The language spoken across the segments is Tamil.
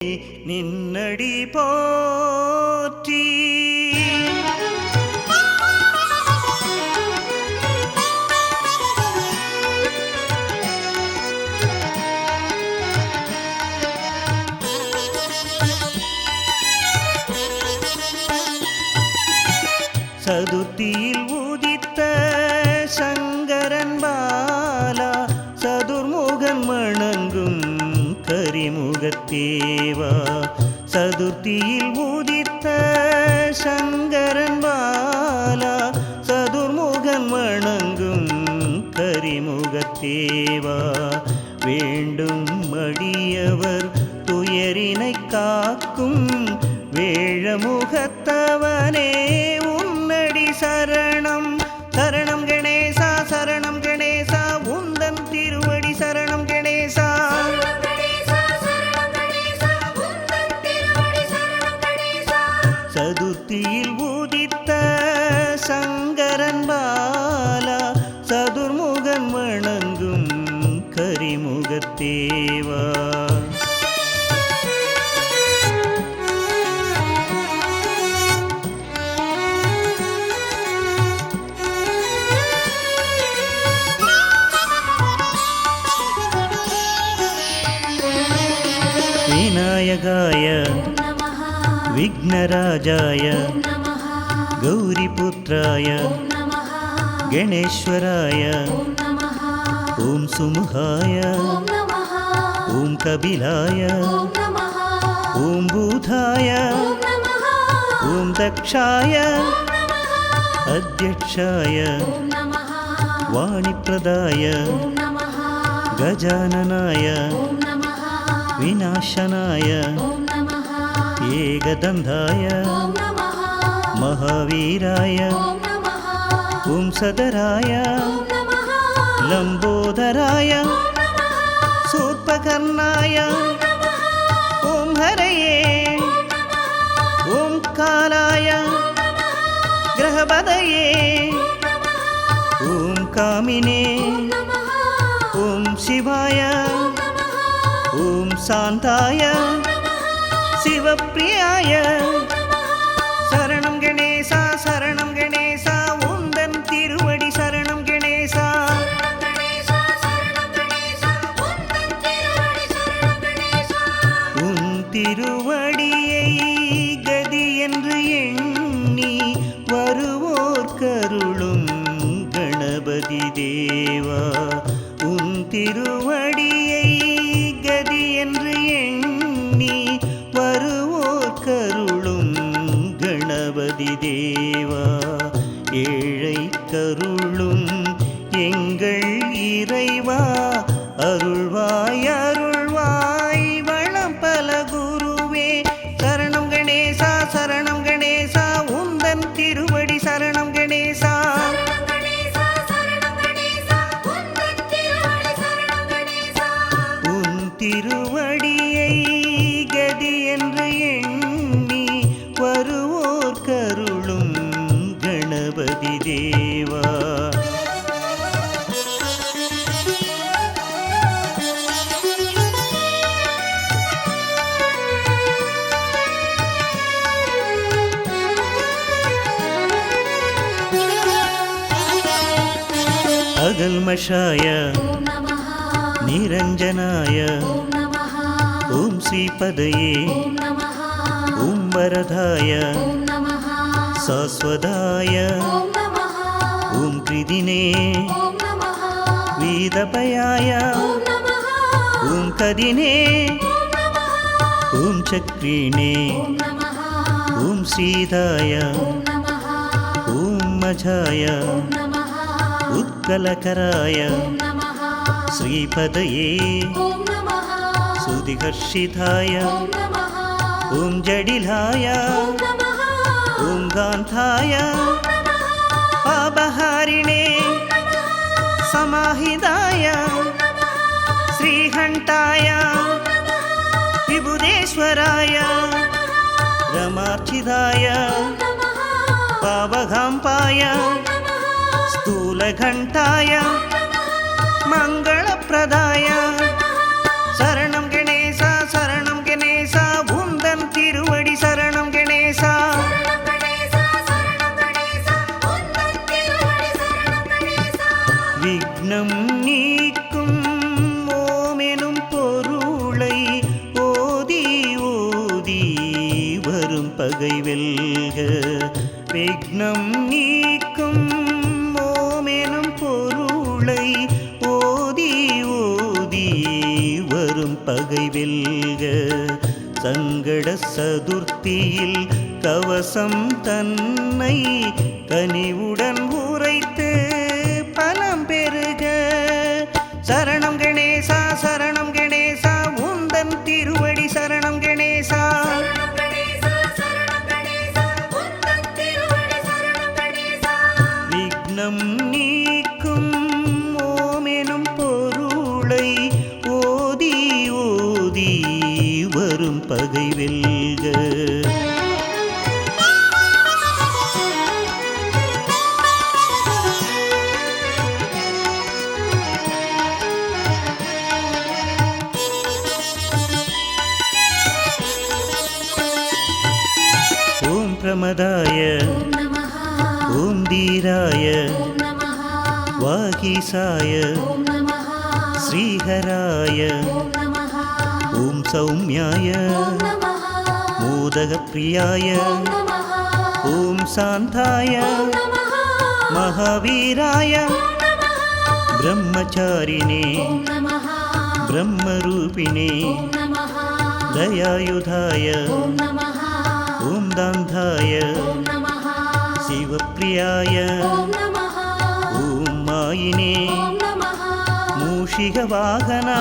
நின்னடி போற்றி சதுர்த்தியில் உதித்த சங்கரன் பாலா சதுர்முகன் வணங்கும் கரிமுகத்தேவா. சதுர்த்தியில் உதித்த சங்கரன் பாலா சதுர்முகன் வணங்கும் கரிமுகத்தேவா. வேண்டும் அடியவர் துயரினை காக்கும் வேழமுகத்தவனே உன்னடி சரணம். சரணம் கணேசா சரணம் கணேசா உந்தன் திருவடி சரணம் கணேசா. சதுர்த்தியில் உதித்த சங்கரன் பாலா சதுர்முகன் வணங்கும் கரிமுகத்தேவா. விநாயகாய விக்னராஜாய கௌரிபுத்ராய கணேஸ்வராய ஓம் சுமுகாய ஓம் கபிலாய ஓம் பூதாய ஓம் தக்ஷாய அத்யக்ஷாய வாணிப்ரதாய கஜானனாய விநாசனாய ஏகதந்தாய மகாவீராய ஓம் சதராய லம்போதராய சூர்பகர்ணாய ஓம் ஹரயே ஓம் காலாய கிரகபதயே ஓம் காமினே ஓம் சிவாய ஓம் சாந்தாய சிவப்பிரியாய. சரணம் கணேசா சரணம் கணேசா உந்தன் திருவடி சரணம் கணேசா. உன் திருவடியை கதி என்று எண்ணி வருவோர் கருளும் கணபதி தேவா. உன் திருவடியை கதி என்று எண்ணி வருவோர் கருளும் கணபதி தேவா. ஏழை கருளும் எங்கள் இறைவா அருள்வாய் அருள்வாய் வளம் பல குருவே. சரணம் கணேசா சரணம் கணேசா உந்தன் திருவடி சரணம் கணேசா. உன் திருவடியை கதி என்று எண்ணி வருவோர் கருளும் கணபதி தேவா. அகல்மஷாய நிரஞ்சனாய ஓம் ஸ்ரீபதயே ஓம் வரதாய சாஸ்வதாய ஓம் கிருதினே வீதபயாய ஓம் கதினே ஓம் சக்ரிணே ஓம் ஸ்ரீதாய ஓம் மஜாய உத்கலகராய ஸ்ரீபதயே சுதிகர்ஷிதாய ஓம் ஜடிலாய ஓம் காந்தாய பாபஹாரிணே சமாஹிதாய ஸ்ரீகண்டாய விபுதேஸ்வராய ரமார்ச்சிதாய பாவகாம்பாய ஸ்தூலகண்டாய மங்களப்பிரதாய. சரணம் கணேசா சரணம் கணேசா சங்கட சதுர்த்தியில் கவசம் தன்னை கனிவுடன் உரைத்து பலம் பெறுக. சரணம் கணேசா சரணம் கணேசா உந்தன் திருவடி சரணம் கணேசா. விக்னம் நீக்கும் ஓமெனும் பொருளை ஓதி ஓதி வரும் பகை வெல்க. ஓம் பிரமதாய ஓம் தீராய வாகீசாய ஸ்ரீஹராய ஓம் சௌமியாய மோதகப்பிரியாய ஓம் சாந்தாய மகாவீராய பிரம்மச்சாரிணே பிரம்மரூபிணே தயாயுதாய ஓம் தாந்தாய சிவப்பிரியாய ஓம் மாயினே மூஷிக வாகனா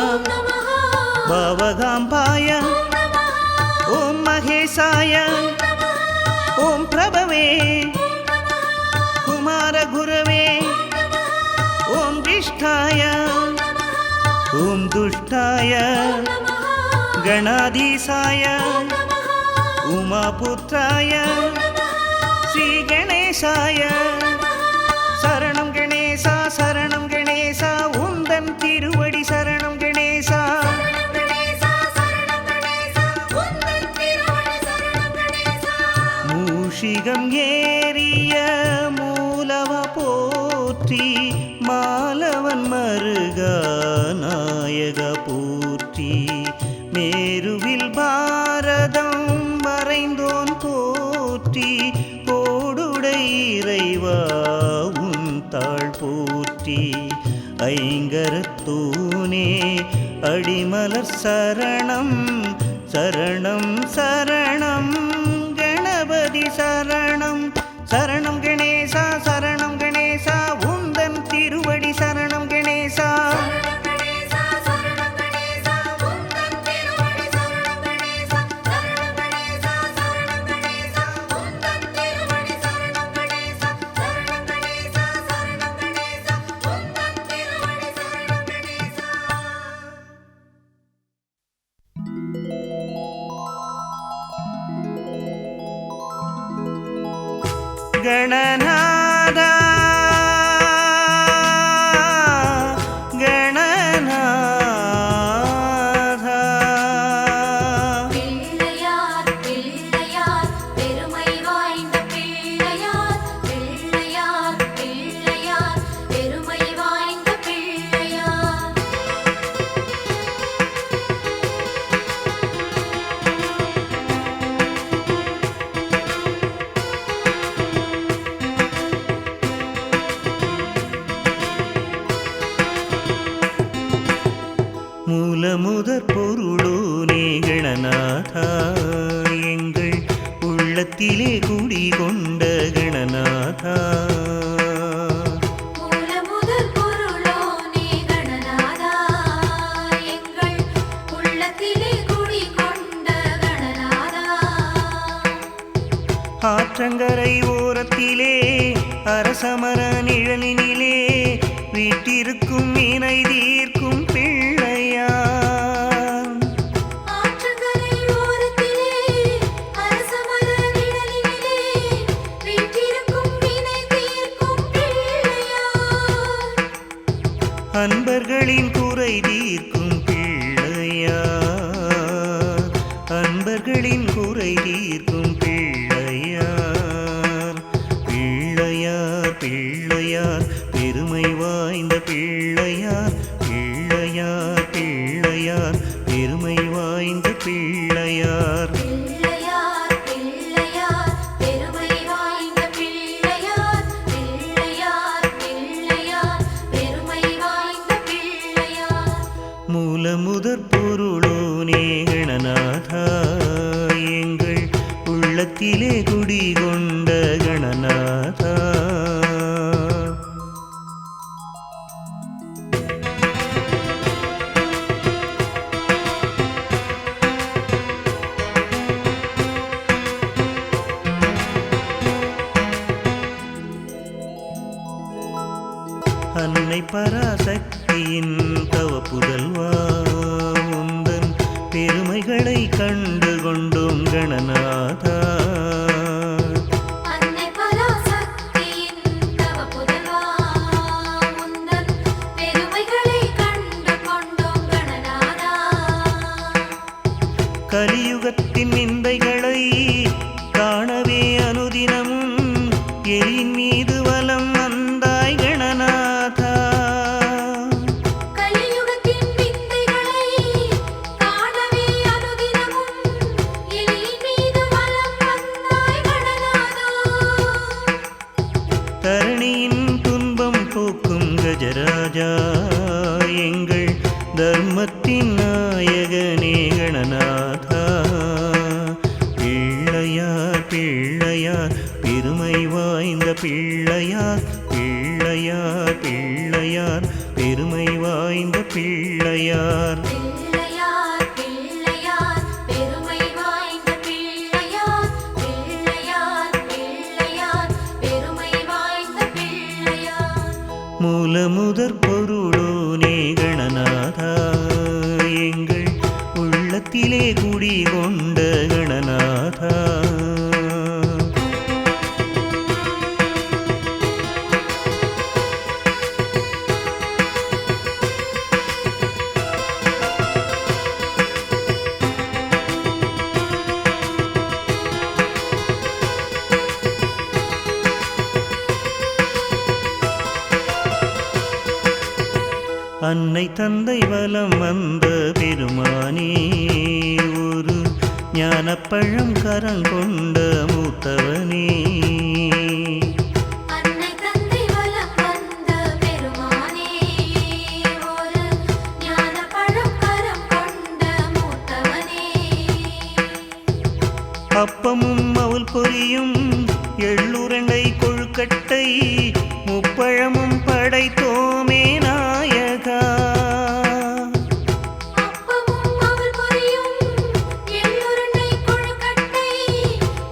பாவகாம்பாய ஓம் மகேசாய ஓம் பிரபவே குமார குரவே ஓம் திஷ்டாய ஓம் துஷ்டாய கணாதீசாய உமாபுத்ராய ஸ்ரீ கணேசாய. சரணம் கணேசா சரணம் கணேசா உந்தன் திருவடி சரணம் கணேசா. மூஷிகம் ஏறிய மூலவ போற்றி மாலவன் மருகா நாயக போற்றி. மேருவில் பாரதம் மறைந்தோன் போற்றி கோடுடை இறைவா உன் தாழ் போற்றி. ஐங்கரத்தூனே அடிமலர் சரணம் சரணம் சரணம் கணபதி சரணம். சரணம் கணேசா சரணம் கணேசா உந்தன் திருவடி சரணம் கணேசா. கணநாதா கணநாதா பிள்ளையார் பிள்ளையார் பெருமை வாய்ந்த பிள்ளையார் பிள்ளையார் பிள்ளையார் பெருமை வாய்ந்த பிள்ளையார். மூலமுதற் பொருளோனே கணநாதா எங்கள் உள்ளத்திலே குடிகொண்ட கணநாதா. மூலமுதற் பொருளோனே கணநாதா எங்கள் உள்ளத்திலே குடிகொண்ட கணநாதா. ஆற்றங்கரை ஓரத்திலே அரசமர நிழலினிலே வீட்டிருக்கும் வினை தீர்க்கும் பிள்ளையார். ஆற்றங்கரை ஓரத்திலே அரசமர நிழலினிலே வீற்றிருக்கும் வினை தீர்க்கும் பிள்ளையார். அன்பர்களின் குறை தீர்க்கும் பிள்ளையார். அன்பர்களின் குறை தீர்க்கும் பிள்ளையார். பிள்ளையார் பிள்ளையார் பெருமை வாய்ந்த பிள்ளையார். பிள்ளையார் பிள்ளையார் பெருமை வாய்ந்த பிள்ளையார். பிள்ளையார் பிள்ளையார் பெருமை வாய்ந்த பிள்ளையார். பிள்ளையார் பிள்ளையார் பெருமை வாய்ந்த பிள்ளையார். மூலமுதற் பொருளோனே கணநாதா உள்ளத்திலே குடிகொண்ட கணநாதா. அன்னை பராசக்தியின் தவ புதல்வா, உந்தன் பெருமைகளை கண்டு கொண்டோம் கணநாதா. அன்னை பராசக்தியின் தவ புதல்வா, உந்தன் பெருமைகளை கண்டு கொண்டோம் கணநாதா. கலியுகத்தின் நிந்தைகளை காணவே அனுதினமும் எரியின் மீது வலம் வந்தாய் கணநாதா. கலியுகத்தின் விந்தைகளை காணவே அனுதினமும் எலியின் மீது வலம் வந்தாய் கணநாதா. தரணியின் துன்பம் போக்கும் கஜராஜா, எங்கள் தர்மத்தின் நாயகனே கணநாதா. பிள்ளையார் பிள்ளையார் பெருமை வாய்ந்த பிள்ளையார், பிள்ளையார் பிள்ளையார் பெருமை வாய்ந்த பிள்ளையார். பிள்ளையார் பிள்ளையார் பெருமை வாய்ந்த பிள்ளையார், பிள்ளையார் பிள்ளையார் பெருமை வாய்ந்த பிள்ளையார். மூலமுதற் பொருளோனே கணநாதா, எங்கள் உள்ளத்திலே குடிகொண்ட கணநாதா. அன்னை தந்தை வலம் வந்த பெருமானே, ஒரு ஞானப்பழம் கரங்கொண்ட மூத்தவனே. அன்னை தந்தை வலம் வந்த பெருமானே, ஒரு ஞானப்பழம் கரம் கொண்ட மூத்தவனே. அப்பமும் அவள் பொரியும் எள்ளுருண்டை கொழுக்கட்டை முப்பழமும் படைத்தோமே நாயகா. அப்பமும் அவள் பொரியும் எள்ளுருண்டை கொழுக்கட்டை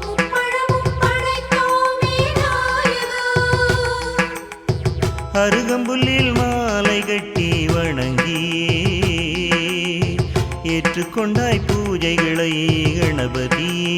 முப்பழமும் படைத்தோமே நாயகா. அருகம்புல்லில் மாலை கட்டி வணங்கியே ஏற்றுக்கொண்டாய் பூஜைகளை கணபதியே.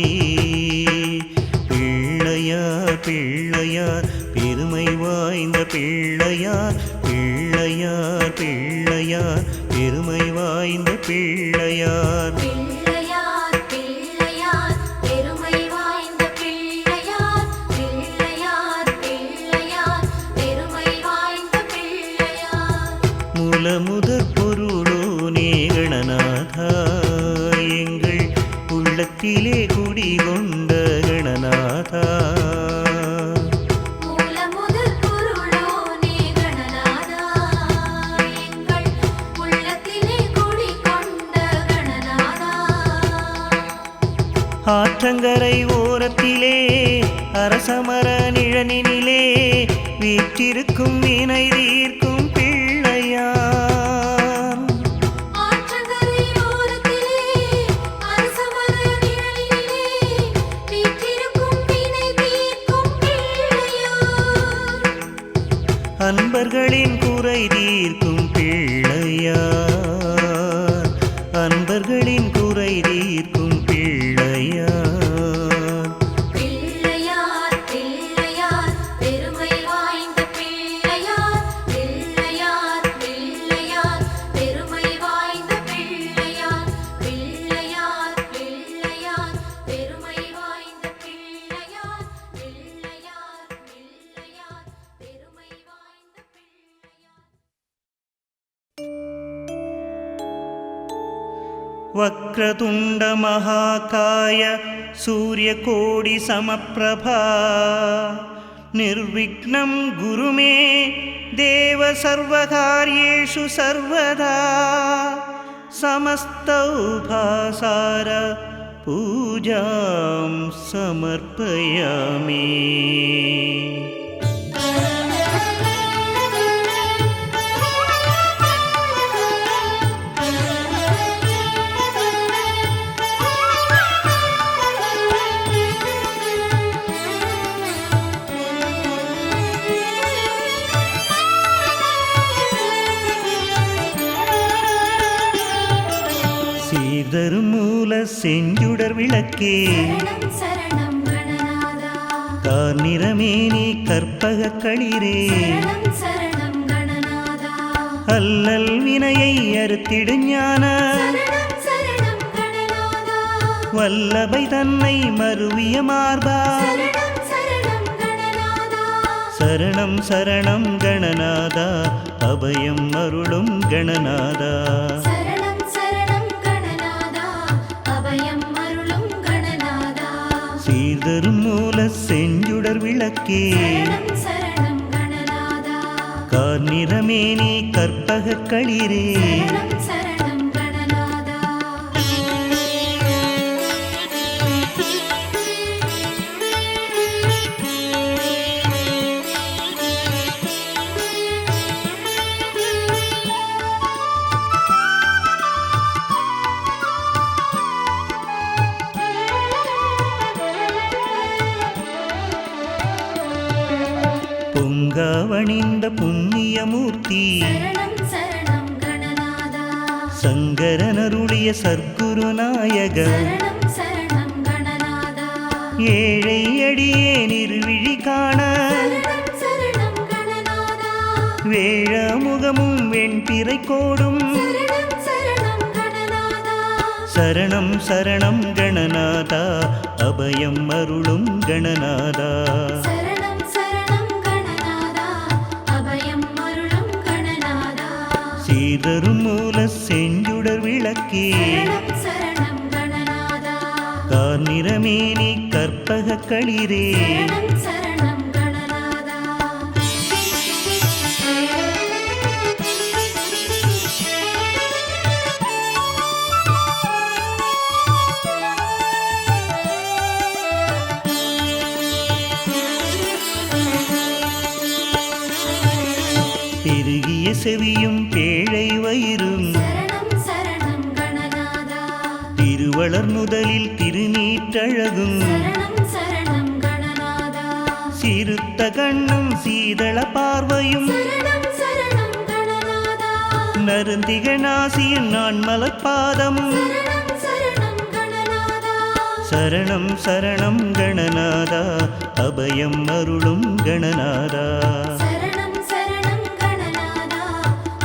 பிள்ளையார் பிள்ளையார் பெருமை வாய்ந்த பிள்ளையார், பிள்ளையார் பிள்ளையார் பெருமை வாய்ந்த பிள்ளையார். பிள்ளையார் பிள்ளையார் பெருமை வாய்ந்த பிள்ளையார், பிள்ளையார் பிள்ளையார் பெருமை வாய்ந்த பிள்ளையார். மூலமுதற் பொருளோனே கணநாதா, எங்கள் உள்ளத்திலே குடிகொண்ட கணநாதா. மூலமுதற் பொருளோனே கணநாதா, எங்கள் உள்ளத்திலே குடிகொண்ட கணநாதா. ஆற்றங்கரை ஓரத்திலே அரசமர நிழனினிலே வீற்றிருக்கும் வினை தீர்க்கும் பிள்ளையார். ஆற்றங்கரை ஓரத்திலே அரசமர நிழலிலே வீற்றிருக்கும் வினை தீர்க்கும் பிள்ளையார். அன்பர்களின் குறை தீர்க்கும் பிள்ளையார், அன்பர்களின் குறை தீர்க்கும் பிள்ளையார். பிள்ளையார் பிள்ளையார் பெருமை வாய்ந்த பிள்ளையார், பிள்ளையார் பிள்ளையார் பெருமை வாய்ந்த பிள்ளையார், பிள்ளையார் பிள்ளையார் பெருமை வாய்ந்த பிள்ளையார், பிள்ளையார் பிள்ளையார் பெருமை வாய்ந்த பிள்ளையார். वक्रतुण्ड महाकाय सूर्यकोटि समप्रभा निर्विघ्नं गुरु मे देव सर्वकार्येषु सर्वदा समस्तौ भासार पूजां समर्पयामि। சீர்தரும் மூல செஞ்சுடர் விளக்கே சரணம் சரணம் கணநாதா. கார்நிறமேனி கற்பக களிரே சரணம் சரணம் கணநாதா. அல்லல் வினையை அறுத்திடு ஞான சரணம் சரணம் கணநாதா. வல்லபை தன்னை மருவிய மார்பா சரணம் சரணம் கணநாதா. சரணம் சரணம் கணநாதா அபயம் அருளும் கணநாதா. சரணம் சரணம் கணநாதா. அபயம் அருளும் கணநாதா. சீர்தரும் மூல செஞ்சுடர் விளக்கே சரணம் சரணம் கணநாதா. கார்நிறமேனி கற்பக களிரே சரணம் சரணம் கணநாதா. பொங்காவணிந்த புண்ணியமூர்த்தி சரணம் சரணம் கணநாதா. சங்கரனருளிய சர்க்குருநாயக சரணம் சரணம் கணநாதா. ஏழை அடியே நிர்விழி காண சரணம் சரணம் கணநாதா. வேழ முகமும் வெண்பிறை கோடும் சரணம் சரணம் கணநாதா. சரணம் சரணம் கணநாதா அபயம் அருளும் கணநாதா. சரணம் சரணம் கணநாதா. அபயம் அருளும் கணநாதா. சீதரும் மூல செஞ்சுடர் விளக்கே சரணம் சரணம் கணநாதா. கார்நிறமேனி கற்பக களிரே சரணம் சரணம் கணநாதா. பெருகிய செவியும் பேழை வயிறும் சரணம் சரணம் கணநாதா. திருவளர் முதலில் திருநீற்றழகும் சரணம் சரணம் கணநாதா. சிறுத்த கண்ணும் சீதள பார்வையும் சரணம் சரணம் கணநாதா. நருந்திக நாசியும் நான் மலர்பாதமும் சரணம் சரணம் கணநாதா. சரணம் சரணம் கணநாதா அபயம் அருளும் கணநாதா. சரணம் சரணம் கணநாதா.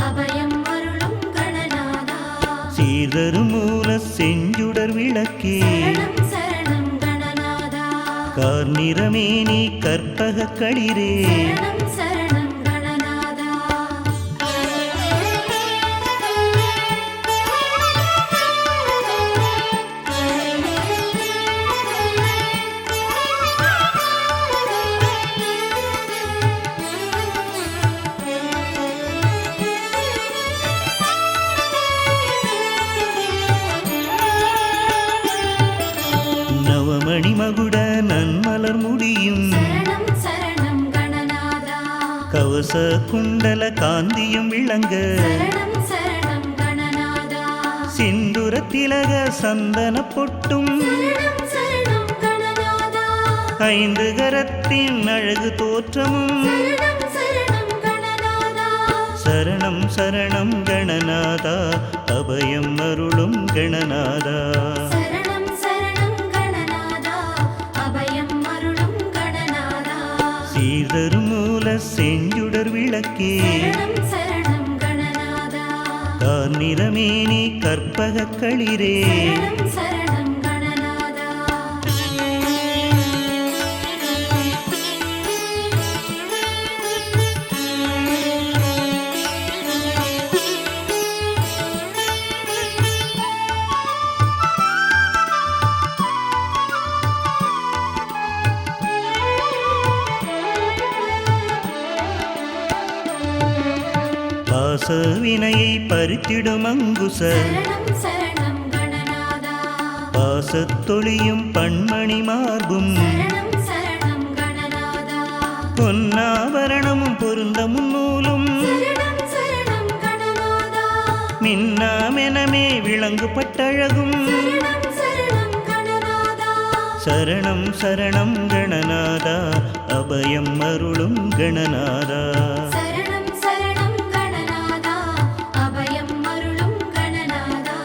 அபயம் அருளும் கணநாதா. சீர்தரும் மூல செஞ்சுடர் விளக்கே சரணம் சரணம் கணநாதா. கார்நிறமேனி கற்பக களிரே சரணம் சரணம் கணநாதா. நவமணி மகுட நன்மலர் முடியும் சரணம் சரணம் கணநாதா. கவச குண்டல காந்தியும் விளங்க சரணம் சரணம் கணநாதா. சிந்துர திலக சந்தன பொட்டும் சரணம் சரணம் கணநாதா. ஐந்து கரத்தின் அழகு தோற்றமும் சரணம் சரணம் கணநாதா. சரணம் சரணம் கணநாதா அபயம் அருளும் கணநாதா. சரணம் சரணம் கணநாதா. அபயம் அருளும் கணநாதா. சீர்தரும் மூல செஞ்சுடர் விளக்கே சரணம் சரணம் கணநாதா. கார்நிறமேனி கற்பக களிரே சரணம் சரணம் கணநாதா. பாச வினையை பறித்திடும் அங்குச சரணம் சரணம் கணநாதா. பாசத்தொழியும் பண்மணி மார்பும் சரணம் சரணம் கணநாதா பொன்னாபரணமும் பொருந்த முன்னூலும் சரணம் சரணம் கணநாதா மின்னாமெனமே விளங்கு பட்டழகும் சரணம் சரணம் கணநாதா சரணம் சரணம் கணநாதா அபயம் அருளும் கணநாதா சரணம் சரணம் கணநாதா அபயம் அருளும் கணநாதா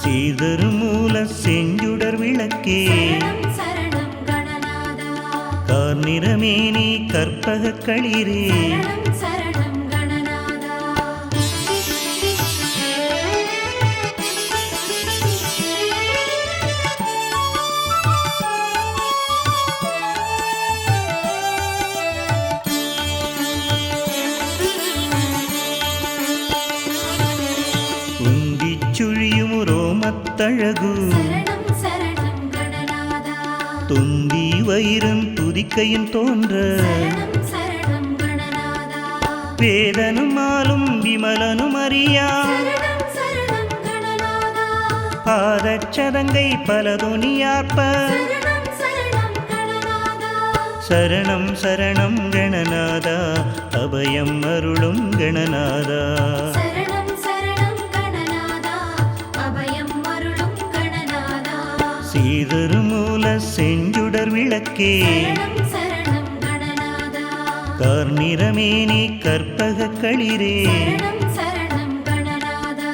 சீதரும் மூல செஞ்சுடர் விளக்கே சரணம் சரணம் கணநாதா கார்நிறமேனி கற்பக களிரே சரணம் சரணம் கணநாதா உந்திச் சுழியும் ரோமத்தழகு சரணம் சரணம் கணநாதா தொந்தி வயிறும் துதிக்கையும் தோன்ற சரணம் சரணம் கணநாதா வேதனும் மாலும் விமலனும் அறியா சரணம் சரணம் கணநாதா பாதச்சதங்கை பலதொனியார்ப்ப சரணம் சரணம் கணநாதா சரணம் சரணம் கணநாதா அபயம் அருளும் கணநாதா சரணம் சரணம் கணநாதா அபயம் அருளும் கணநாதா சீதரு மூல செஞ்சுடர் விளக்கே சரணம் சரணம் கணநாதா கார்நிறமேனி கற்பக களிரே சரணம் சரணம் கணநாதா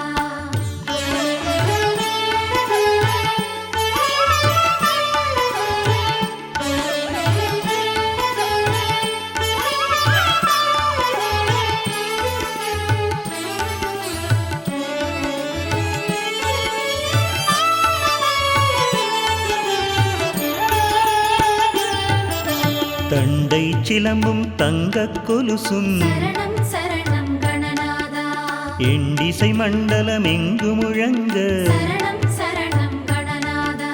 தண்டை சிலம்பும் தங்கக் கொலுசும் சரணம் சரணம் கணநாதா எண்டிசை மண்டலம் எங்கு முழங்க சரணம் சரணம் கணநாதா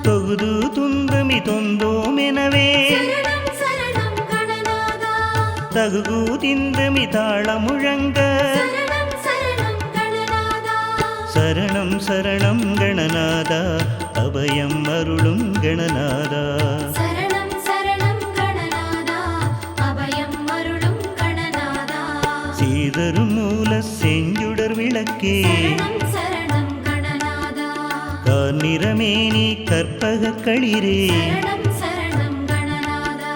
தொகுது துந்துமி தொந்தோம் எனவே சரணம் சரணம் கணநாதா தகுகு திந்துமி தாள முழங்க சரணம் சரணம் கணநாதா சரணம் சரணம் கணநாதா அபயம் அருளும் கணநாதா சரணம் சரணம் கணநாதா அபயம் அருளும் கணநாதா சீதரு மூல செஞ்சுடர் விளக்கே சரணம் சரணம் கணநாதா கார்நிறமேனி கற்பக களிரே சரணம் சரணம் கணநாதா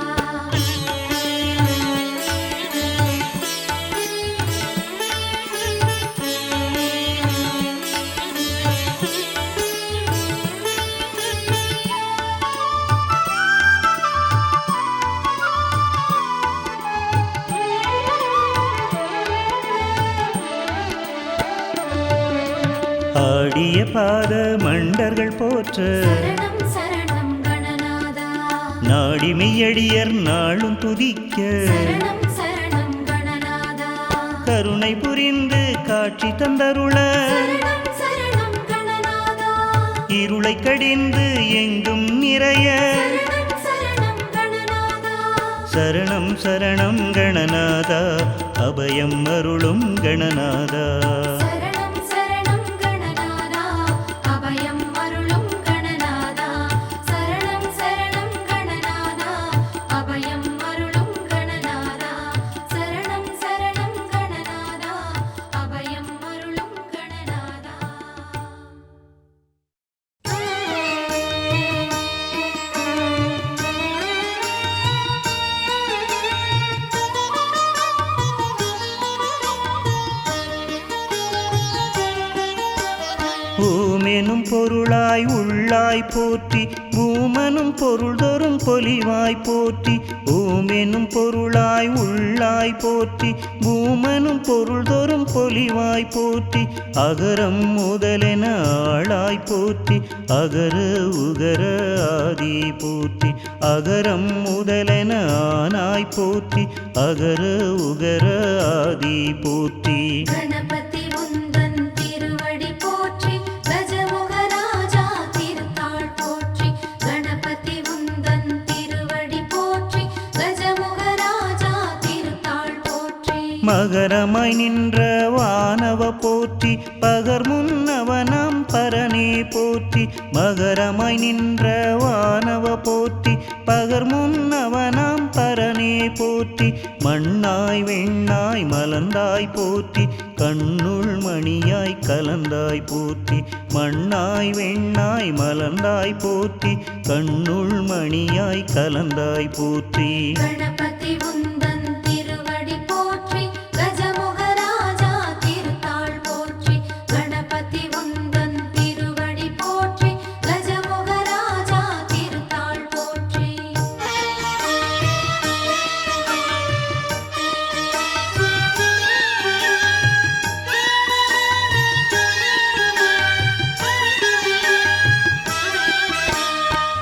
ஆடிய பாத மண்டர்கள் போற்ற சரணம் சரணம் கணநாதா நாடிமையடியர் நாளும் துதிக்க சரணம் சரணம் கணநாதா கருணை புரிந்து காட்சி தந்தருள சரணம் சரணம் கணநாதா இருளை கடிந்து எங்கும் நிறைய சரணம் சரணம் கணநாதா சரணம் சரணம் கணநாதா அபயம் அருளும் கணநாதா சரணம் சரணம் கணநாதா அபயம் அருளும் கணநாதா சரணம் சரணம் கணநாதா அபயம் அருளும் கணநாதா சரணம் சரணம் கணநாதா அபயம் அருளும் கணநாதா பூமெனும் பொருளாய் உள்ளாய் போற்றி பூமனும் பொருள் தோறும் பொலிவாய் போற்றி பூமெனும் பொருளாய் உள்ளாய் போற்றி பூமனும் பொருள் தோறும் பொலிவாய் போற்றி அகரம் முதலென ஆளாய் போற்றி அகர உகர ஆதி போற்றி அகரம் முதலென ஆனாய் போற்றி அகர உகர ஆதி போற்றி கணபதி உந்தன் திருவடி போற்றி கஜமுகராஜா திருத்தாள் போற்றி கணபதி உந்தன் திருவடி போற்றி கஜமுகராஜா திருத்தாள் போற்றி மகரமாய் நின்ற வானவ போற்றி பகர் முன்னவனாம் பரனே போற்றி மகரமாய் நின்ற வானவ போற்றி பகர்முன்னவனாம் பரனே போற்றி மண்ணாய் வெண்ணாய் மலர்ந்தாய் போற்றி கண்ணுள் மணியாய் கலந்தாய் போற்றி மண்ணாய் வெண்ணாய் மலர்ந்தாய் போற்றி கண்ணுள் மணியாய் கலந்தாய் போற்றி கணபதி உந்தன் திருவடி போற்றி கஜமுகராஜா திருத்தாள் போற்றி கணபதி உந்தன் திருவடி போற்றி கஜமுகராஜா திருத்தாள் போற்றி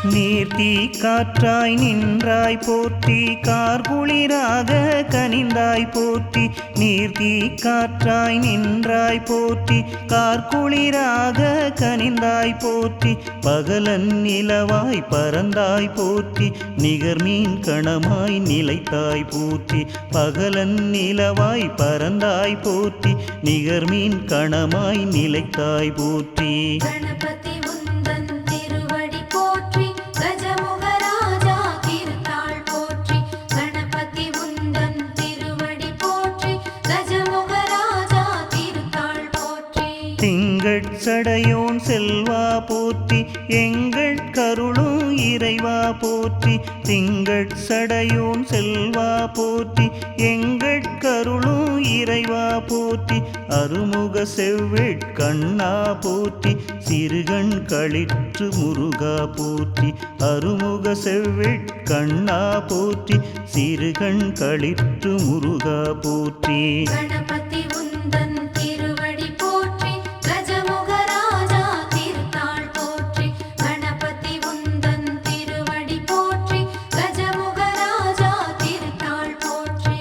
நீர்த்தி காற்றாய் நின்றாய் போற்றி கார்குளிராக கனிந்தாய் போற்றி நீர்த்தி காற்றாய் நின்றாய் போற்றி கார்குளிராக கனிந்தாய் போற்றி பகலன் நிலவாய் பறந்தாய் போற்றி நிகர்மீன் கணமாய் நிலைத்தாய் போற்றி பகலன் நிலவாய் பறந்தாய் போற்றி நிகர்மீன் கணமாய் நிலைத்தாய் போற்றி கணபதி உந்தன் திருவடி போற்றி கஜமுகராஜா திருத்தாள் போற்றி கணபதி உந்தன் திருவடி போற்றி கஜமுகராஜா திருத்தாள் போற்றி திங்கள் சடையோன் செல்வா போற்றி எங்கள் கருளும் இறைவா போற்றி திங்கள் சடையோன் செல்வா போற்றி எங்கள் கருளும் இறைவா போற்றி அருமுக செவ்வேட் கண்ணா போற்றி சிறுகண் களிற்று முருகா போற்றி அருமுக செவ்வேட் கண்ணா போற்றி சிறுகண் களிற்று முருகா போற்றி கணபதி உந்தன் திருவடி போற்றி கஜமுகராஜா திருத்தாள் போற்றி கணபதி உந்தன் திருவடி போற்றி கஜமுகராஜா திருத்தாள் போற்றி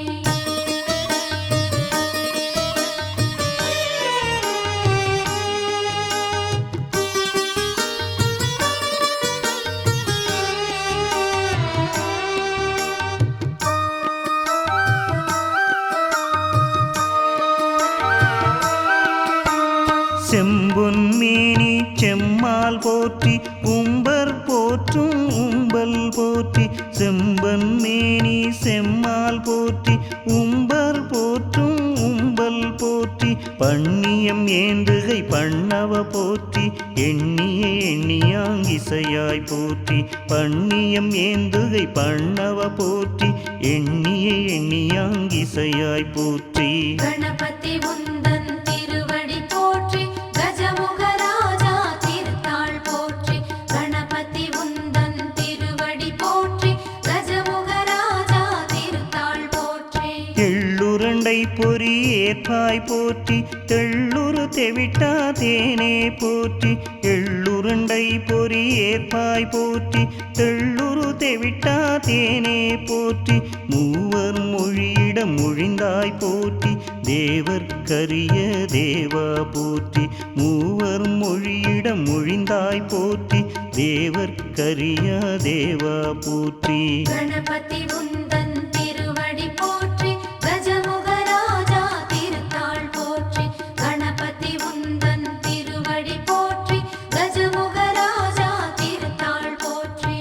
செம்பொன் மேனி செம்மால் போற்றி உம்பர் போற்றும் உம்பல் போற்றி செம்பன் மேனி செம்மால் போற்றி உம்பர் போற்றும் உம்பல் போற்றி பண்ணியம் ஏந்துகை பண்ணவ போற்றி எண்ணிய எண்ணியாங்கிசையாய் போற்றி பண்ணியம் ஏந்துகை பண்ணவ போற்றி எண்ணிய எண்ணியாங்கிசையாய் போற்றி கணபதி உந்தன் திருவடி போற்றி கஜமுகராஜா திருத்தாள் போற்றி கணபதி உந்தன் திருவடி போற்றி கஜமுகராஜா திருத்தாள் போற்றி எள்ளுருண்டை பொறி ஏற்பாய் போற்றி தெள்ளுரு தெவிட்டா தேனே போற்றி எள்ளுருண்டை பொறி ஏற்பாய் போற்றி தெள்ளுரு தெவிட்டா தேனே போற்றி மூவர் மொழியிடம் மொழிந்தாய் போற்றி தேவர்க்கரிய தேவா போற்றி மூவர் மொழியிடம் மொழிந்தாய் போற்றி தேவர்க்கரிய தேவா போற்றி கணபதி உந்தன் திருவடி போற்றி கஜமுகராஜா திருத்தாள் போற்றி கணபதி உந்தன் திருவடி போற்றி கஜமுகராஜா திருத்தாள் போற்றி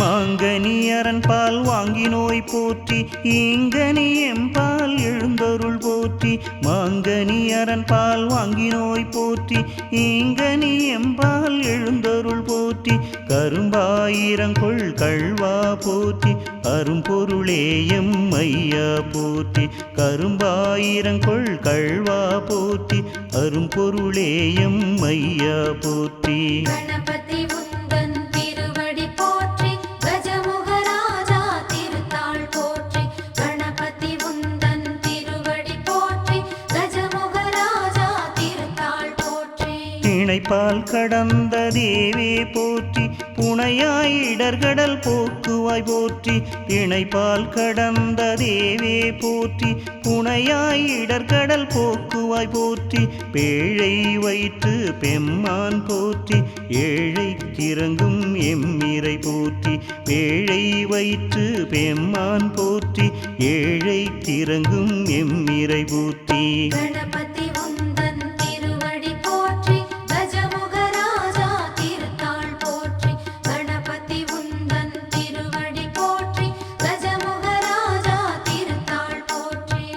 மாங்கனி அரண் பால் வாங்கினோய் போற்றி ஈங்கனி எம்பால் எழுந்தருள் போற்றி மாங்கனி அரண் பால் வாங்கினோய் போற்றி ஈங்கனி எம்பால் எழுந்தருள் போற்றி கரும்பாயிரங்கொள் கள்வா போற்றி அரும்பொருளேயம் ஐயா போற்றி கரும்பாயிரங்கொள் கள்வா போற்றி அரும்பொருளேயம் ஐயா போற்றி கணபதி உந்தன் திருவடி போற்றி கஜமுகராஜா திருத்தாள் போற்றி கணபதி உந்தன் திருவடி போற்றி கஜமுகராஜா திருத்தாள் போற்றி திணைப்பால் கடந்த தேவே போற்றி புனையாய் இடர்கடல் போக்குவாய் போற்றி திணைப்பால் கடந்த தேவே போற்றி புனையாய் இடர்கடல் போக்குவாய் போற்றி பேழை வயிற்று பெம்மான் போற்றி ஏழை கிறங்கும் எம்மிரை போற்றி பேழை வயிற்று பெம்மான் போற்றி ஏழை கிறங்கும் எம்மிரை போற்றி கணபதி உந்தன் திருவடி போற்றி கஜமுகராஜா திருத்தாள் போற்றி கணபதி உந்தன் திருவடி போற்றி கஜமுகராஜா திருத்தாள் போற்றி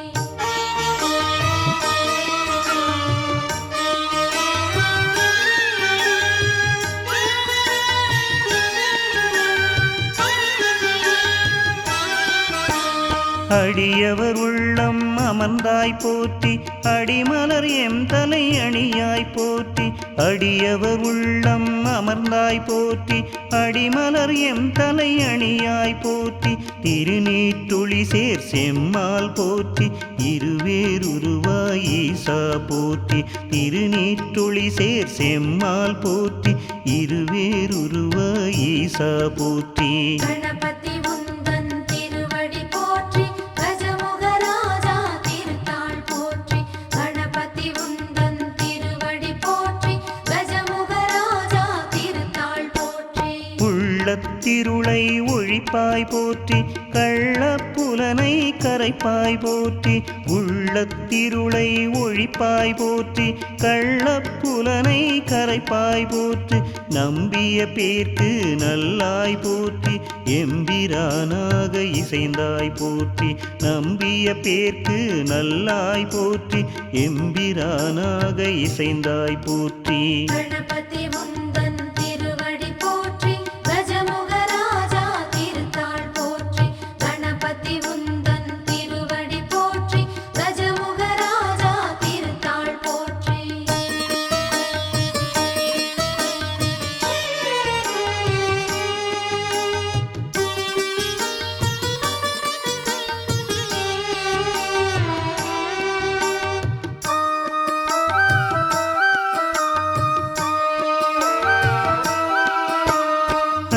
அடியவர் உள்ளம் அமர்ந்தாய் போற்றி அடிமலர் எம் தலை அணியாய் போற்றி அடியவர் உள்ளம் அமர்ந்தாய் போற்றி அடிமலர் எம் தலை அணியாய் போற்றி திருநீற்றுளி சேர் செம்மால் போற்றி இருவேருருவாய் ஈசா போற்றி திருநீற்றுளி சேர் செம்மால் போற்றி இருவேருருவாய் ஈசா போற்றி கணபதி உந்தன் திருவடி போற்றி கஜமுகராஜா திருத்தாள் போற்றி கணபதி உந்தன் திருவடி போற்றி கஜமுகராஜா திருத்தாள் போற்றி உள்ளத்திருளை ஒழிப்பாய் போற்றி கள்ளப்புலனை கரைப்பாய் போற்றி உள்ளத்திருளை ஒழிப்பாய் போற்றி கள்ளப்புலனை கரைப்பாய் போற்றி நம்பிய பேர்க்கு நல்லாய் போற்றி எம்பிரானாக இசைந்தாய் போற்றி நம்பிய பேர்க்கு நல்லாய் போற்றி எம்பிரானாக இசைந்தாய் போற்றி கணபதி உந்தன் திருவடி போற்றி கஜமுகராஜா திருத்தாள் போற்றி கணபதி உந்தன் திருவடி போற்றி கஜமுகராஜா திருத்தாள் போற்றி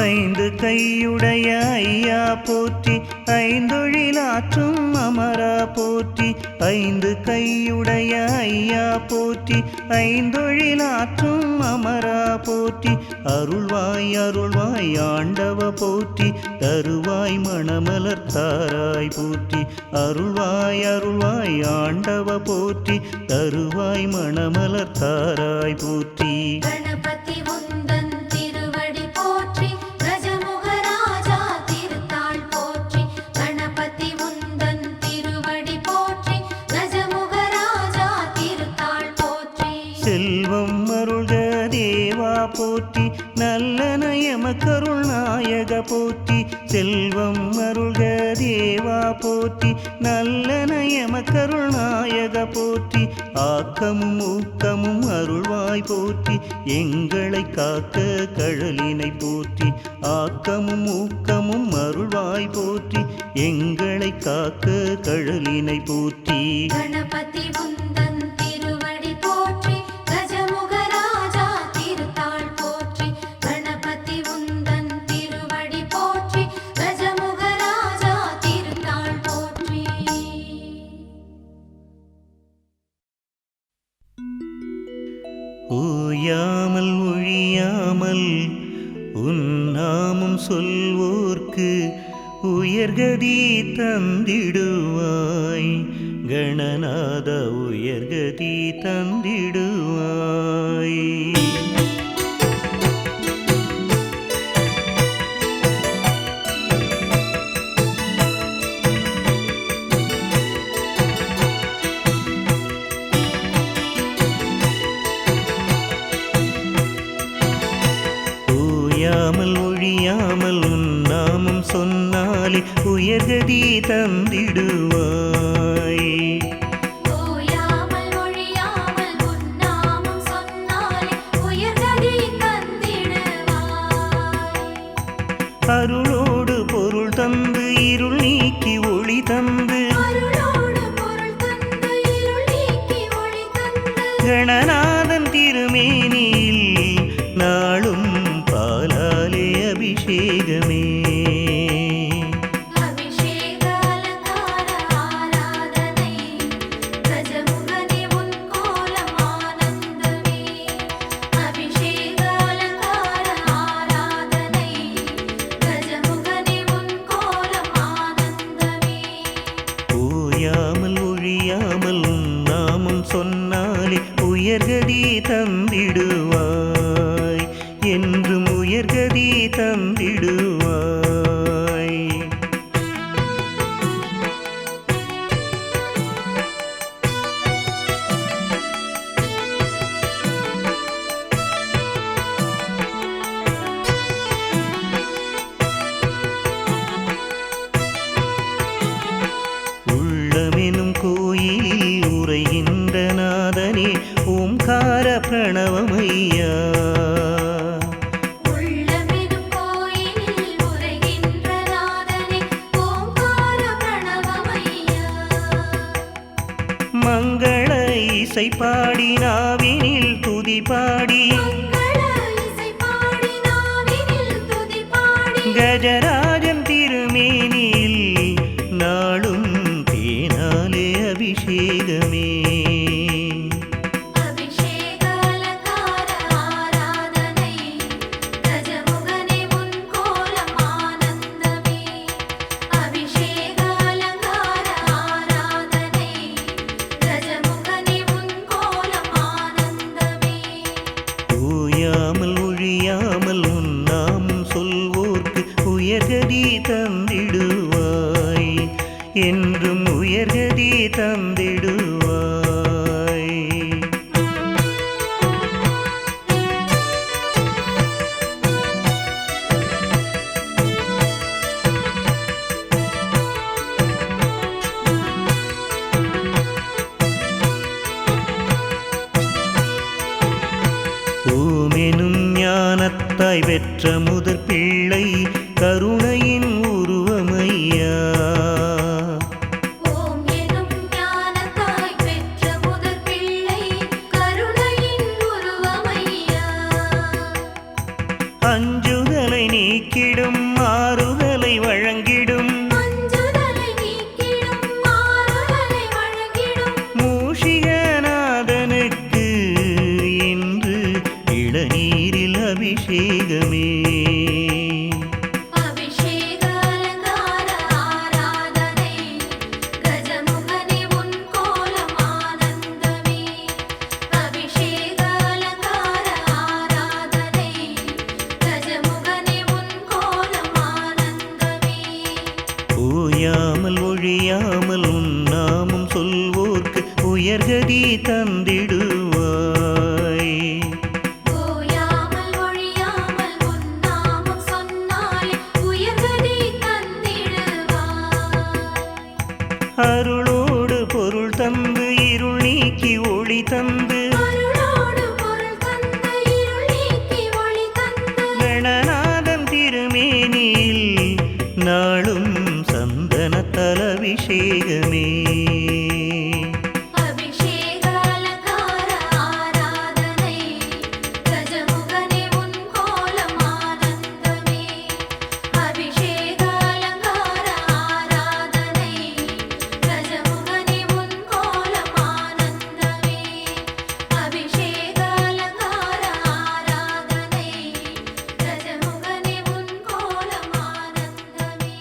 ஐந்து கையுடைய ஐயா போற்றி ஐந்தொழிலாற்றும் அமரா போற்றி ஐந்து கையுடைய ஐயா போற்றி ஐந்தொழிலாற்றும் அமரா போற்றி அருள்வாய் அருள்வாய் ஆண்டவ போற்றி தருவாய் மணமலர் தாராய் போற்றி அருள்வாய் அருள்வாய் ஆண்டவ போற்றி தருவாய் மணமலர் தாராய் போற்றி கணபதி உந்தன் திருவடி போற்றி கஜமுகராஜா திருத்தாள் போற்றி கணபதி உந்தன் திருவடி போற்றி கஜமுகராஜா திருத்தாள் போற்றி செல்வம் அருள்க தேவா போற்றி நல்லன எமக்கருள் நாயக போற்றி செல்வம் அருள்க தேவா போற்றி நல்லன எமக்கருள் நாயக போற்றி ஆக்கமும் ஊக்கமும் அருள்வாய் போற்றி எங்களை காக்க கழலினை போற்றி ஆக்கமும் ஊக்கமும் அருள்வாய் போற்றி எங்களை காக்க கழலினை போற்றி கணபதி உந்தன் திருவடி போற்றி கஜமுகராஜா திருத்தாள் போற்றி கணபதி உந்தன் திருவடி போற்றி கஜமுகராஜா திருத்தாள் போற்றி ஓயாமல் ஒழியாமல் உன் நாமம் சொல்வோர்க்கு உயர்கதி தந்திடுவாய் கணநாத உயர்கதி தந்திடுவாய் ஓயாமல் ஒழியாமல் உன் நாமம் சொன்னாலே உயர்கதி தந்திடுவாய் ஓயாமல் ஒழியாமல் உன் நாமம் சொன்னாலே உயர்கதி தந்திடுவாய் அருளோடு பொருள் தந்து இருள் நீக்கி ஒளி தந்து அருளோடு பொருள் தந்து இருள் நீக்கி ஒளி தந்து கணநாதன் திருமேனியில் நாளும் பாலாலே தந்திடுவாய், என்றும் உயர்கதி தந்திடுவாய். உள்ளமெனும் கோயில் உரைகின்ற நாதனே ஓம்கார பிரணவமையா. உள்ளமெனும் கோயிலில் உரைகின்ற நாதனே ஓம்கார பிரணவமையா. மங்கள இசை பாடி நாவினில் துதி பாடி, மங்கள இசை பாடி நாவினில் துதி பாடி, கஜராஜன் திருமேனியில் நாளும் தேனாலே அபிஷேகமே. அபிஷேக அலங்கார ஆராதனை, கஜமுகனே உன் கோலம் ஆனந்தமே. அபிஷேக அலங்கார ஆராதனை, கஜமுகனே உன் கோலம் ஆனந்தமே. ஓயாமல் ஒழியாமல் உன் நாமம் சொல்வோர்க்கு உயர்கதி தந்திடுவாய், என்றும் உயர்கதி தந்திடுவாய். ஓமெனும் ஞானத்தாய் பெற்ற முதற் பிள்ளை கருணையின் உருவமையா. ஓம் எனும் ஞானத்தாய் பெற்ற முதற் பிள்ளை கருணையின் உருவமையா. அஞ்சுதலை நீக்கிடும் ஆறுதலை வழங்கிடும், அஞ்சுதலை நீக்கிடும் ஆறுதலை வழங்கிடும், மூஷிகநாதனுக்கு இன்று இளநீரில் அபிஷேகமே. அபிஷேக அலங்கார ஆராதனை, கஜமுகனே உன் கோலம் ஆனந்தமே. அபிஷேக அலங்கார ஆராதனை, கஜமுகனே உன் கோலம் ஆனந்தமே. ஓயாமல் ஒழியாமல் உன் நாமம் சொல்வோர்க்கு உயர்கதி தந்திடுவாய். ஓயாமல் ஒழியாமல் உன் நாமம் சொன்னாலே உயர்கதி தந்திடுவாய். அருளோடு பொருள் தந்து இருள் நீக்கி ஒளி தந்து, அருளோடு பொருள் தந்து இருள் நீக்கி ஒளி தந்து, கணநாதன் திருமேனியில் நாளும் சந்தனத்தல் அபிஷேகமே. அபிஷேக அலங்கார ஆராதனை, கஜமுகனே உன் கோலம் ஆனந்தமே. அபிஷேக அலங்கார ஆராதனை, கஜமுகனே உன் கோலம் ஆனந்தமே. அபிஷேக அலங்கார ஆராதனை, கஜமுகனே உன் கோலம் ஆனந்தமே.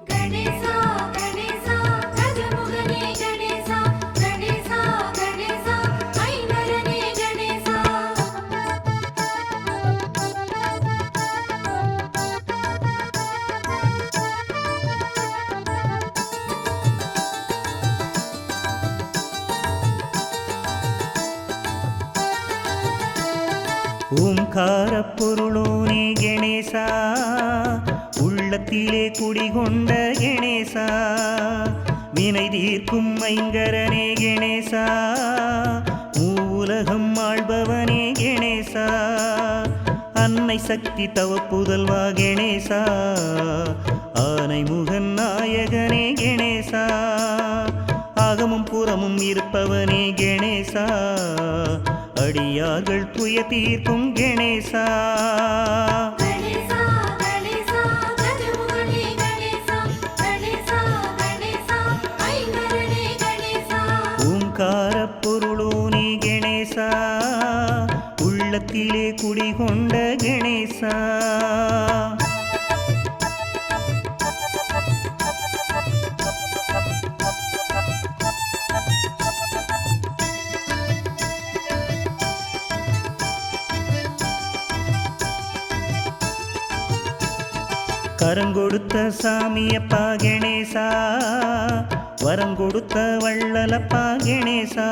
கணேசா கணேசா கஜமுகனே கணேசா, கணேசா கணேசா ஐங்கரனே கணேசா. ஓம்கார பொருளோனே கணேசா, உள்ளத்திலே குடிகொண்ட கணேசா, வினை தீர்க்கும் ஐங்கரனே கணேசா, மூவுலகம் ஆள்பவனே கணேசா, அன்னை சக்தி தவப்புதல்வா கணேசா, ஆனை முகன் நாயகனே கணேசா, ஆகமும் புறமும் இருப்பவனே கணேசா, அடியார்கள் துய தீர்க்கும் கணேசா. கணேசா கணேசா கஜமுகனே கணேசா, கணேசா கணேசா ஐங்கரனே கணேசா. ஓம்கார பொருளோனே கணேசா, உள்ளத்திலே உள்ளத்திலே குடிகொண்ட கணேசா கரங்கொடுத்த சாமியப்பா கணேசா வரங்கொடுத்த வள்ளலப்பா கணேசா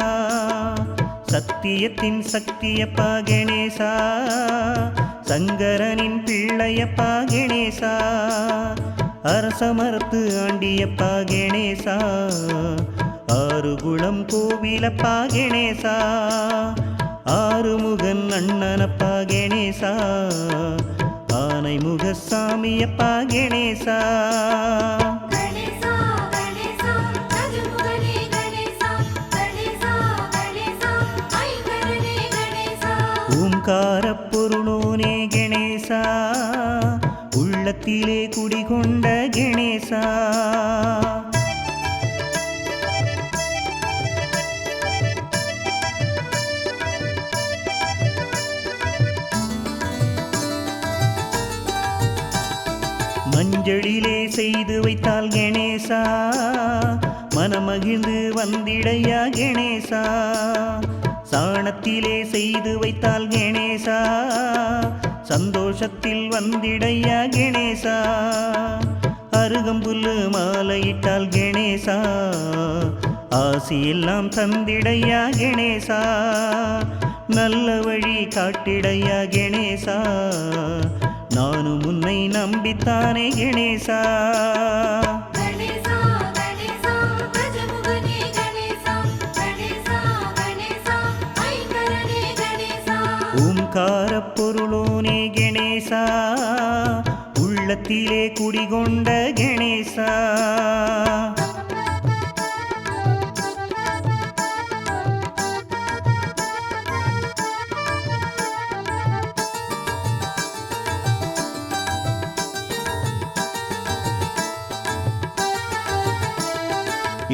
சத்தியத்தின் சக்தியப்பா கணேசா சங்கரனின் பிள்ளையப்பா கணேசா அரசமரத்து ஆண்டியப்பா கணேசா ஆறுகுளம் கோவிலப்பா கணேசா ஆறுமுகன் அண்ணனப்பா கணேசா ஆனைமுக சாமியப்பா கணேசா கணேசா கணேசா ராஜமுகனே கணேசா கணேசா கணேசா ஐங்கரனே கணேசா ஓம்காரப் பொருளோனே கணேசா உள்ளத்திலே குடிகொண்ட கணேசா மஞ்சளிலே செய்து வைத்தால் கணேசா மனமகிழ்ந்து வந்திடையா கணேசா சாணத்திலே செய்து வைத்தால் கணேசா சந்தோஷத்தில் வந்திடையா கணேசா அருகம்புல்லு மாலையிட்டால் கணேசா ஆசியெல்லாம் தந்திடையா கணேசா நல்ல வழி காட்டிடையா கணேசா நானும் உன்னை நம்பித்தானே கணேசா கணேசா கணேசா ராஜமுகனே கணேசா கணேசா கணேசா ஐங்கரனே கணேசா ஓம்காரப் பொருளோனே கணேசா உள்ளத்திலே குடிகொண்ட கணேசா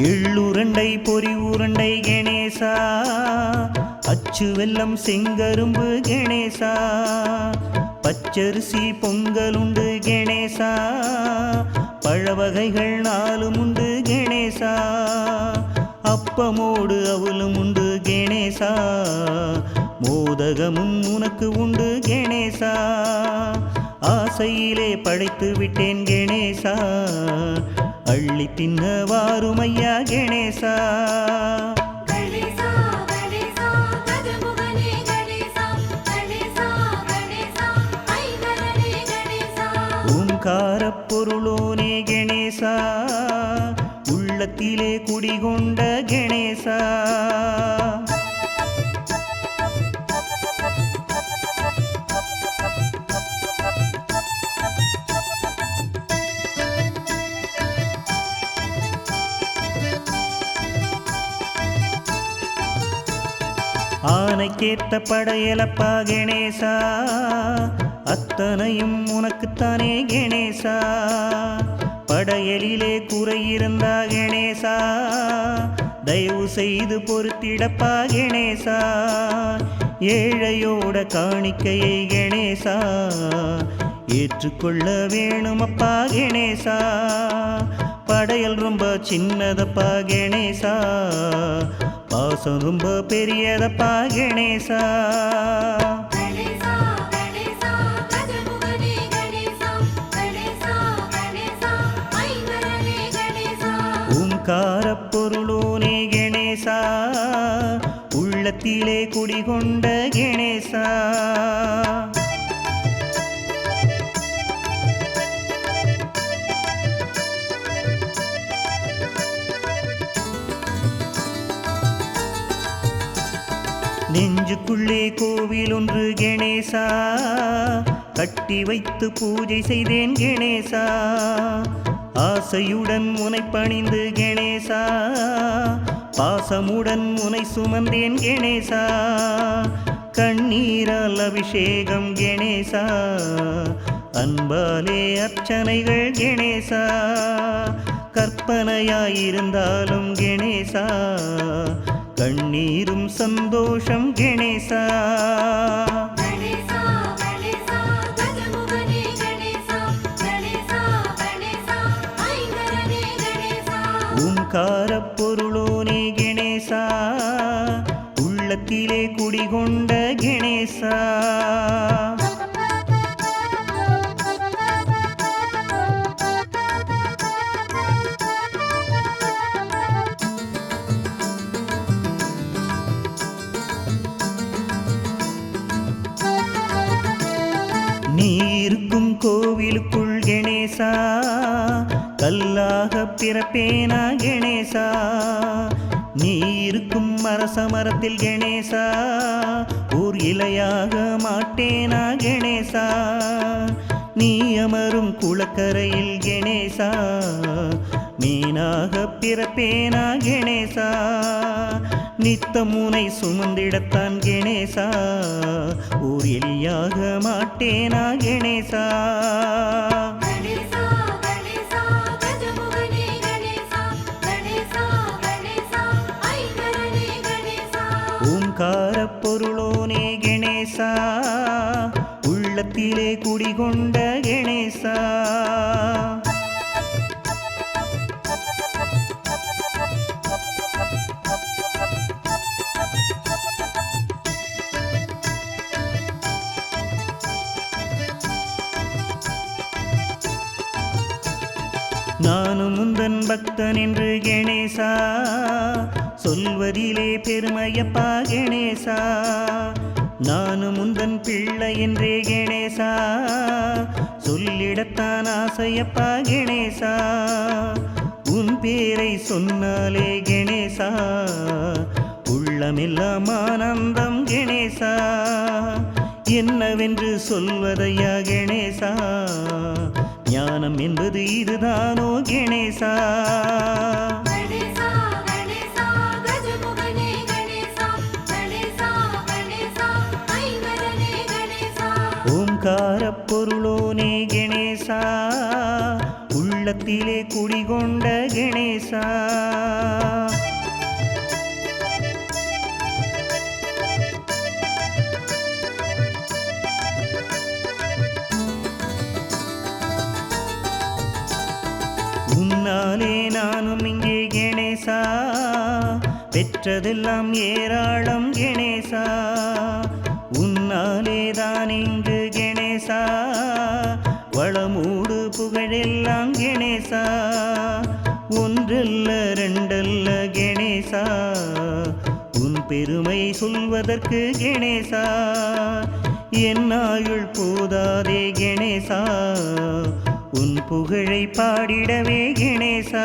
எள்ளுருண்டை பொறி உருண்டை கணேசா அச்சு வெல்லம் செங்கரும்பு கணேசா பச்சரிசி பொங்கலுண்டு கணேசா பழவகைகள் நாலும் உண்டு கணேசா அப்பமோடு அவலும் உண்டு கணேசா மோதகமும் உனக்கு உண்டு கணேசா ஆசையிலே படைத்து விட்டேன் கணேசா அள்ளி தின்ன வாருமையா கணேசா கணேசா கணேசா ராஜமுகனே கணேசா கணேசா கணேசா ஐங்கரனே கணேசா ஓம்காரப் பொருளோனே கணேசா உள்ளத்திலே குடிகொண்ட கணேசா ஆனைக்கேத்த படையலப்பா கணேசா அத்தனையும் உனக்குத்தானே கணேசா படையலிலே குறையிருந்தா கணேசா தயவு செய்து பொறுத்திடப்பா கணேசா ஏழையோட காணிக்கையை கணேசா ஏற்றுக்கொள்ள வேணுமப்பா கணேசா படையல் ரொம்ப சின்னதப்பா கணேசா பாசம் ரொம்ப பெரியதப்பா கணேசா கணேசா கணேசா ராஜமுகனே கணேசா கணேசா கணேசா ஐங்கரனே கணேசா ஓம்காரப் பொருளோனே கணேசா உள்ளத்திலே குடிகொண்ட கணேசா நெஞ்சுக்குள்ளே கோவில் ஒன்று கணேசா கட்டி வைத்து பூஜை செய்தேன் கணேசா ஆசையுடன் உனை பணிந்து கணேசா பாசமுடன் உனை சுமந்தேன் கணேசா கண்ணீரால் அபிஷேகம் கணேசா அன்பாலே அர்ச்சனைகள் கணேசா கற்பனையாயிருந்தாலும் கணேசா கண்ணீரும் சந்தோஷம் கணேசா கணேசா உள்ளத்திலே குடிகொண்ட கணேசா. நீ இருக்கும் கோவிலுக்குள் கணேசா, கல்லாக பிறப்பேனா கணேசா. நீ இருக்கும் அரச மரத்தில் கணேசா, ஓர் இலையாக மாட்டேனா கணேசா. நீ அமரும் குளக்கரையில் கணேசா, மீனாக பிறப்பேனா கணேசா. நித்தமுனை சுமந்திடத்தான் கணேசா, ஓர் எலியாக மாட்டேனா கணேசா. கணேசா கணேசா கஜமுகனே கணேசா, கணேசா கணேசா ஐங்கரனே கணேசா. ஓம்கார பொருளோனே கணேசா, உள்ளத்திலே குடிகொண்ட கணேசா. நானும் முந்தன் பக்தன் என்று கணேசா, சொல்வதிலே பெருமையப்பா கணேசா. நானும் முந்தன் பிள்ளை என்றே கணேசா, சொல்லிடத்தான் ஆசையப்பா கணேசா. உன் பேரை சொன்னாலே கணேசா, உள்ளமெல்லாம் ஆனந்தம் கணேசா. என்னவென்று சொல்வதையா கணேசா, ஞானம் என்பது இதுதானோ கணேசா. கணேசா கணேசா கஜமுகனே கணேசா, கணேசா கணேசா ஐங்கரனே கணேசா. ஓம்கார பொருளோனே கணேசா, உள்ளத்திலே குடிகொண்ட கணேசா. உன்னாலே நானும் இங்கே கணேசா, பெற்றதெல்லாம் ஏராளம் கணேசா. உன்னாலே தான் இங்கு கணேசா, வளமூடு புகழெல்லாம் கணேசா. ஒன்றல்ல ரெண்டல்ல கணேசா, உன் பெருமை சொல்வதற்கு கணேசா. என் ஆயுள் போதாதே கணேசா, உன் புகழை பாடிடவே கணேசா.